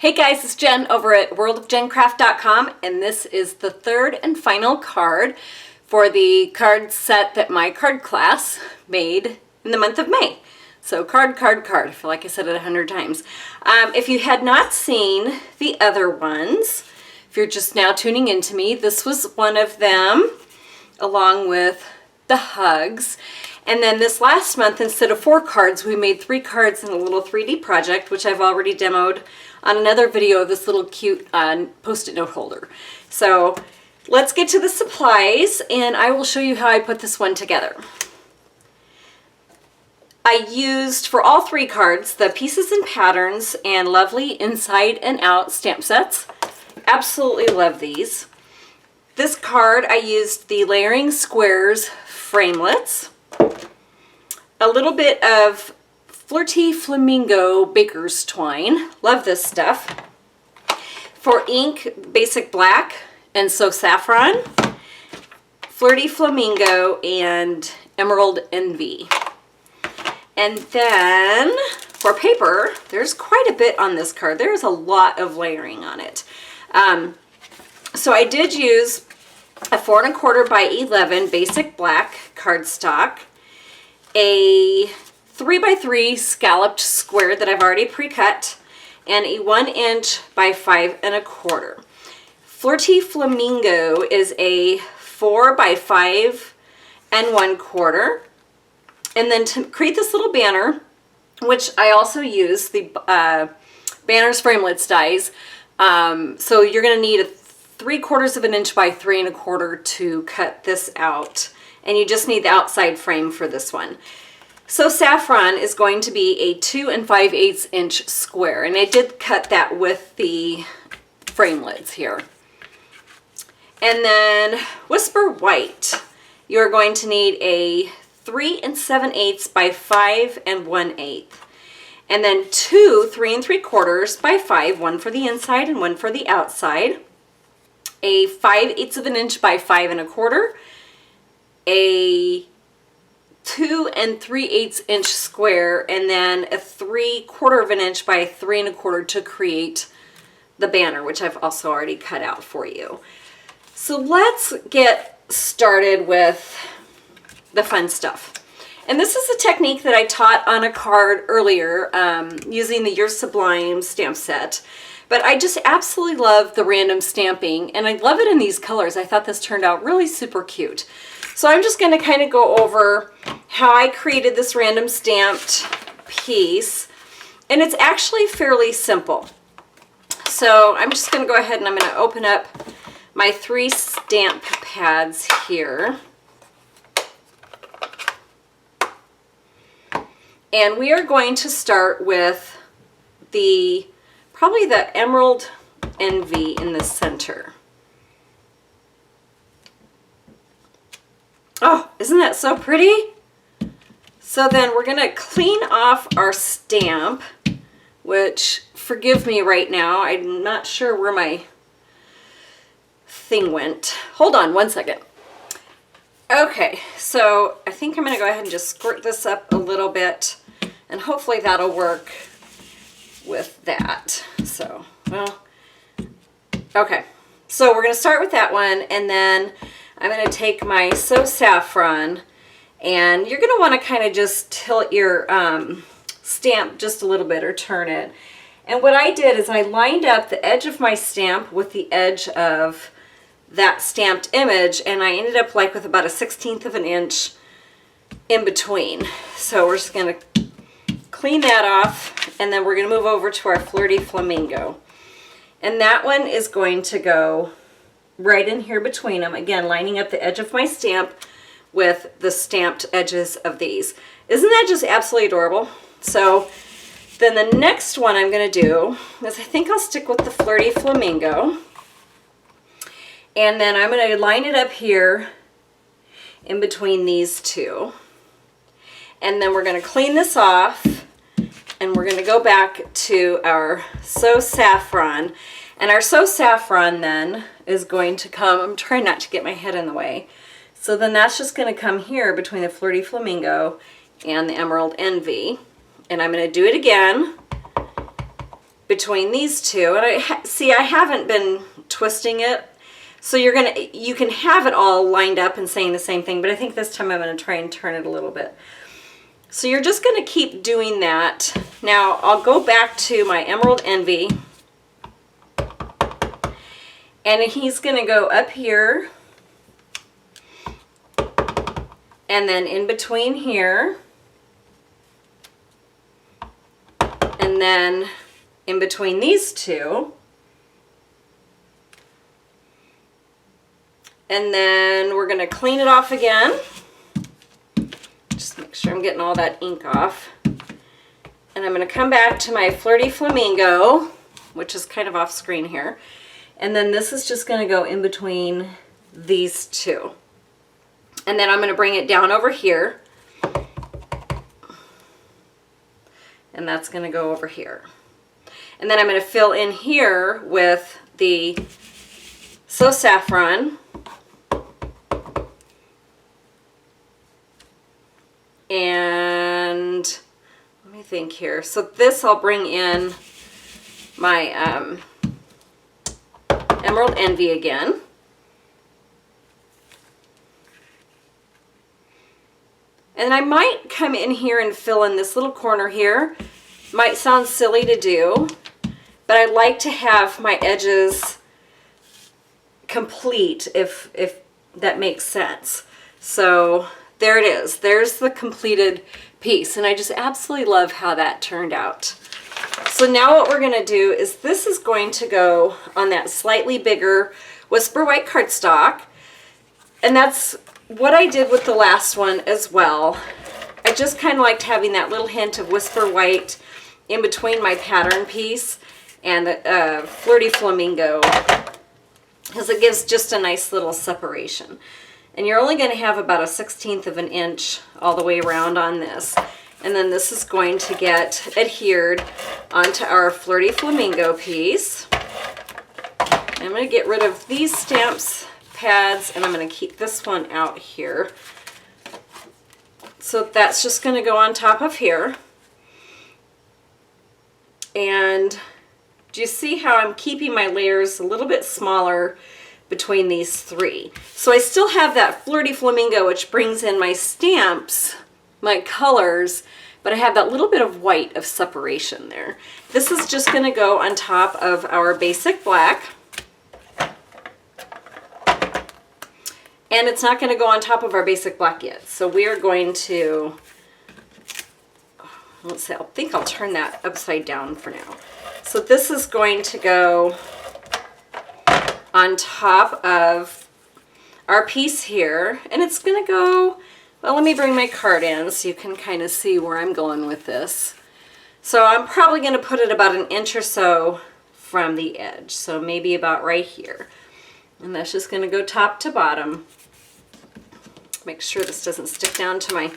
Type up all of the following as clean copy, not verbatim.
Hey guys, it's Jen over at worldofjencraft.com, and this is the third and final card for the card set that my card class made in the month of May. So card. I feel like I said it 100 times. If you had not seen the other ones, if you're just now tuning into me, this was one of them, along with the hugs. And then this last month, instead of 4 cards, we made 3 cards in a little 3D project, which I've already demoed on another video of this little cute Post-it note holder. So let's get to the supplies, and I will show you how I put this one together. I used, for all 3 cards, the Pieces and Patterns and Lovely Inside and Out stamp sets. Absolutely love these. This card, I used the Layering Squares framelets. A little bit of Flirty Flamingo Baker's Twine. Love this stuff. For ink, Basic Black and So Saffron, Flirty Flamingo, and Emerald Envy. And then for paper, there's quite a bit on this card. There's a lot of layering on it. So I did use a 4 1/4 by 11 Basic Black cardstock, a 3 by 3 scalloped square that I've already pre-cut, and a 1 inch by 5 1/4. Flirty Flamingo is a 4 by 5 1/4. And then to create this little banner, which I also use the Banners Framelits dies. So you're going to need a 3/4 inch by 3 1/4 to cut this out. And you just need the outside frame for this one. So Saffron is going to be a 2 5/8 inch square, and I did cut that with the framelits here. And then Whisper White, you're going to need a 3 7/8 by 5 1/8. And then 2 3 3/4 by 5, one for the inside and one for the outside. A 5/8 inch by 5 1/4. A 2 3/8 inch square, and then a 3/4 inch by 3 1/4 to create the banner, which I've also already cut out for you. So let's get started with the fun stuff. And this is a technique that I taught on a card earlier using the You're Sublime stamp set. But I just absolutely love the random stamping, and I love it in these colors. I thought this turned out really super cute. So I'm just going to kind of go over how I created this random stamped piece, and it's actually fairly simple. So I'm just going to go ahead and I'm going to open up my 3 stamp pads here. And we are going to start with probably the Emerald Envy in the center. Oh, isn't that so pretty? So then we're going to clean off our stamp, which, forgive me right now, I'm not sure where my thing went. Hold on one second. Okay, so I think I'm going to go ahead and just squirt this up a little bit, and hopefully that'll work with that. So, well, okay. So we're going to start with that one, and then I'm going to take my So Saffron, and you're going to want to kind of just tilt your stamp just a little bit, or turn it. And what I did is I lined up the edge of my stamp with the edge of that stamped image, and I ended up like with about a 1/16 of an inch in between. So we're just going to clean that off, and then we're going to move over to our Flirty Flamingo. And that one is going to go right in here between them, again lining up the edge of my stamp with the stamped edges of these. Isn't that just absolutely adorable? So then the next one I'm going to do is I think I'll stick with the Flirty Flamingo, and then I'm going to line it up here in between these two, and then we're going to clean this off, and we're going to go back to our So Saffron. And our So Saffron then is going to come, I'm trying not to get my head in the way. So then that's just going to come here between the Flirty Flamingo and the Emerald Envy. And I'm going to do it again. between these two. And I haven't been twisting it. So you can have it all lined up and saying the same thing, but I think this time I'm going to try and turn it a little bit. So you're just going to keep doing that. Now I'll go back to my Emerald Envy, and he's going to go up here and then in between here, and then in between these two. And then we're going to clean it off again. Just make sure I'm getting all that ink off. And I'm going to come back to my Flirty Flamingo, which is kind of off screen here. And then this is just going to go in between these two. And then I'm going to bring it down over here. And that's going to go over here. And then I'm going to fill in here with the So Saffron. And let me think here. So this I'll bring in my Emerald Envy again. And I might come in here and fill in this little corner here. Might sound silly to do, but I like to have my edges complete if that makes sense. So there it is. There's the completed piece, and I just absolutely love how that turned out. So now what we're going to do is this is going to go on that slightly bigger Whisper White cardstock, and that's what I did with the last one as well. I just kind of liked having that little hint of Whisper White in between my pattern piece and the Flirty Flamingo, because it gives just a nice little separation. And you're only going to have about a 1/16 of an inch all the way around on this. And then this is going to get adhered onto our Flirty Flamingo piece. I'm going to get rid of these stamps pads, and I'm going to keep this one out here. So that's just going to go on top of here. And do you see how I'm keeping my layers a little bit smaller between these three? So I still have that Flirty Flamingo, which brings in my stamps, my colors, but I have that little bit of white of separation there. This is just going to go on top of our basic black. And it's not going to go on top of our basic black yet. So we are going to, let's see, I think I'll turn that upside down for now. So this is going to go on top of our piece here, and it's going to go, well, let me bring my card in so you can kind of see where I'm going with this. So I'm probably going to put it about an inch or so from the edge, so maybe about right here. And that's just going to go top to bottom. Make sure this doesn't stick down to my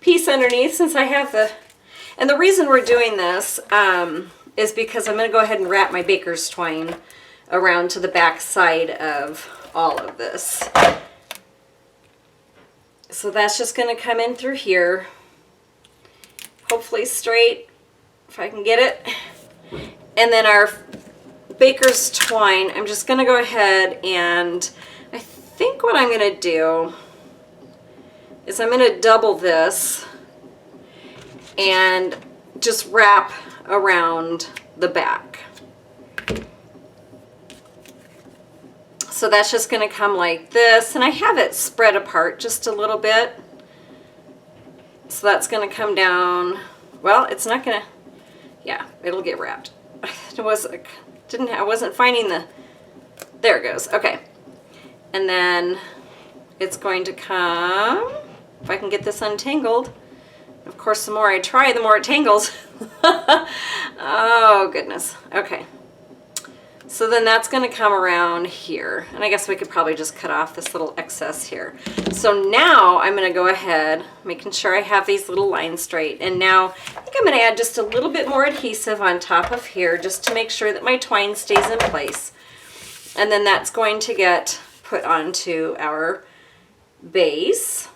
piece underneath, since I have the, and the reason we're doing this is because I'm going to go ahead and wrap my baker's twine around to the back side of all of this. So that's just going to come in through here, hopefully straight if I can get it. And then our baker's twine, I'm just going to go ahead, and I think what I'm going to do is I'm going to double this and just wrap around the back. So that's just going to come like this, and I have it spread apart just a little bit. So that's going to come down. Well, it's not going to, yeah, it'll get wrapped. I wasn't finding the, there it goes. Okay. And then it's going to come, if I can get this untangled. Of course, the more I try, the more it tangles. Oh, goodness. Okay. So then that's going to come around here. And I guess we could probably just cut off this little excess here. So now I'm going to go ahead, making sure I have these little lines straight. And now I think I'm going to add just a little bit more adhesive on top of here, just to make sure that my twine stays in place. And then that's going to get put onto our base.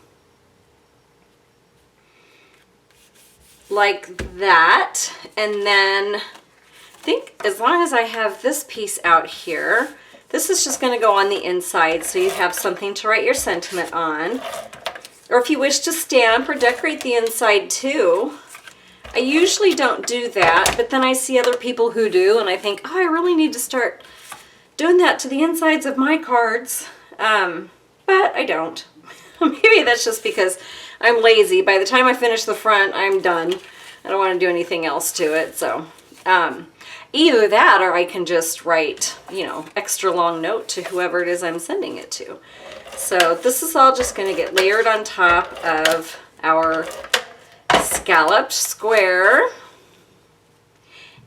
Like that. And then think as long as I have this piece out here, this is just going to go on the inside so you have something to write your sentiment on. Or if you wish to stamp or decorate the inside too. I usually don't do that, but then I see other people who do, and I think, oh, I really need to start doing that to the insides of my cards. But I don't. Maybe that's just because I'm lazy. By the time I finish the front, I'm done. I don't want to do anything else to it. So either that, or I can just write, you know, extra long note to whoever it is I'm sending it to. So this is all just going to get layered on top of our scalloped square.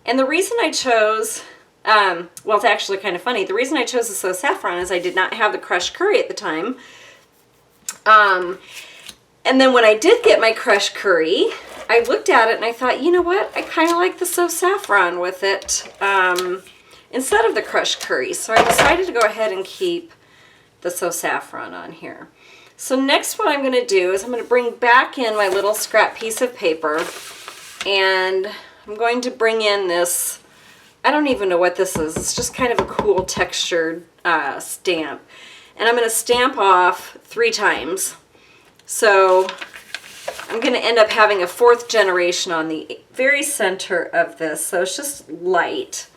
And the reason I chose, well, it's actually kind of funny. The reason I chose the So Saffron is I did not have the crushed curry at the time. And then when I did get my crushed curry, I looked at it and I thought, you know what? I kind of like the So Saffron with it instead of the crushed curry. So I decided to go ahead and keep the So Saffron on here. So next what I'm going to do is I'm going to bring back in my little scrap piece of paper, and I'm going to bring in this, I don't even know what this is. It's just kind of a cool textured stamp. And I'm going to stamp off 3 times. So I'm going to end up having a 4th generation on the very center of this. So it's just light.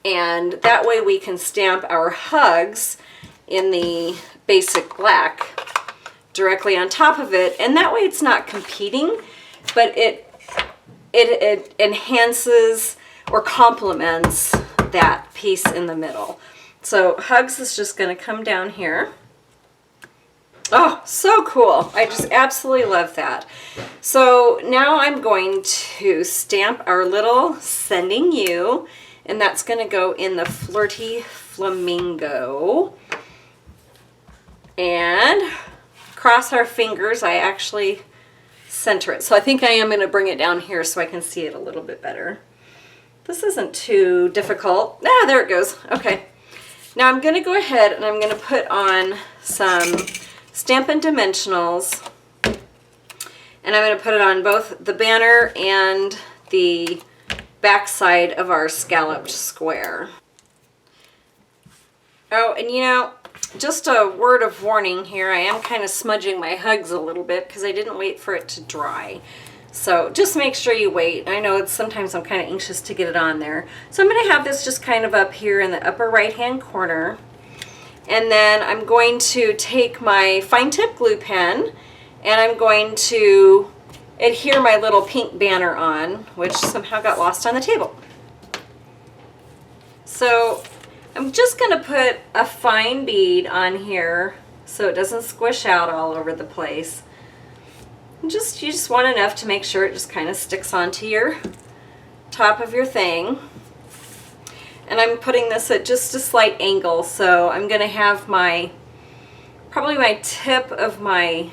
And that way we can stamp our hugs in the basic black directly on top of it. And that way it's not competing, but it enhances or complements that piece in the middle. So hugs is just going to come down here. Oh, so cool. I just absolutely love that. So now I'm going to stamp our little sending you, and that's going to go in the Flirty Flamingo. And cross our fingers, I actually center it. So I think I am going to bring it down here so I can see it a little bit better. This isn't too difficult. Ah, there it goes. Okay. Now I'm going to go ahead and I'm going to put on some Stampin' Dimensionals. And I'm going to put it on both the banner and the back side of our scalloped square. Oh, and you know, just a word of warning here, I am kind of smudging my hugs a little bit because I didn't wait for it to dry. So just make sure you wait. I know sometimes I'm kind of anxious to get it on there. So I'm going to have this just kind of up here in the upper right hand corner. And then I'm going to take my fine tip glue pen and I'm going to adhere my little pink banner on, which somehow got lost on the table. So I'm just going to put a fine bead on here so it doesn't squish out all over the place. And you just want enough to make sure it just kind of sticks onto your top of your thing. And I'm putting this at just a slight angle, so I'm going to have probably my tip of my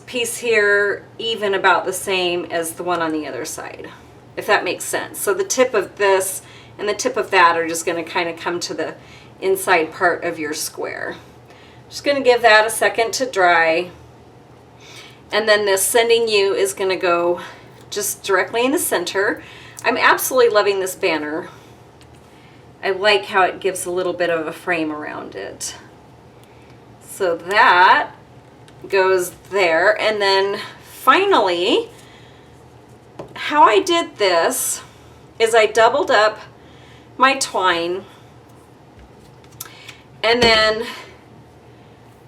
piece here even about the same as the one on the other side, if that makes sense. So the tip of this and the tip of that are just going to kind of come to the inside part of your square. Just going to give that a second to dry. And then this sending you is going to go just directly in the center. I'm absolutely loving this banner. I like how it gives a little bit of a frame around it. So that goes there. And then finally, how I did this is I doubled up my twine, and then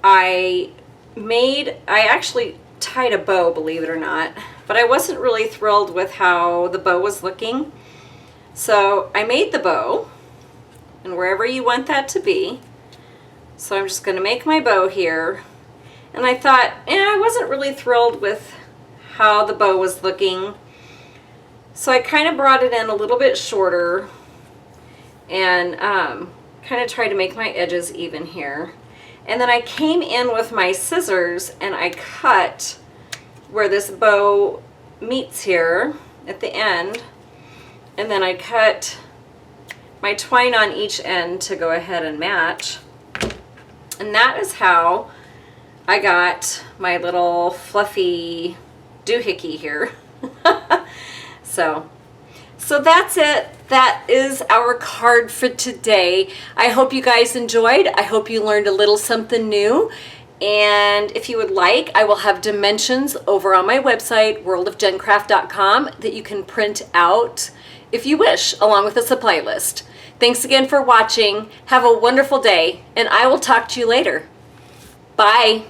I actually tied a bow, believe it or not, but I wasn't really thrilled with how the bow was looking. So I made the bow, and wherever you want that to be. So I'm just going to make my bow here. And I thought, I wasn't really thrilled with how the bow was looking. So I kind of brought it in a little bit shorter and kind of tried to make my edges even here. And then I came in with my scissors and I cut where this bow meets here at the end. And then I cut my twine on each end to go ahead and match. And that is how I got my little fluffy doohickey here. So So that's it. That is our card for today. I hope you guys enjoyed. I hope you learned a little something new. And if you would like, I will have dimensions over on my website, worldofgencraft.com, that you can print out if you wish, along with a supply list. Thanks again for watching. Have a wonderful day, and I will talk to you later. Bye.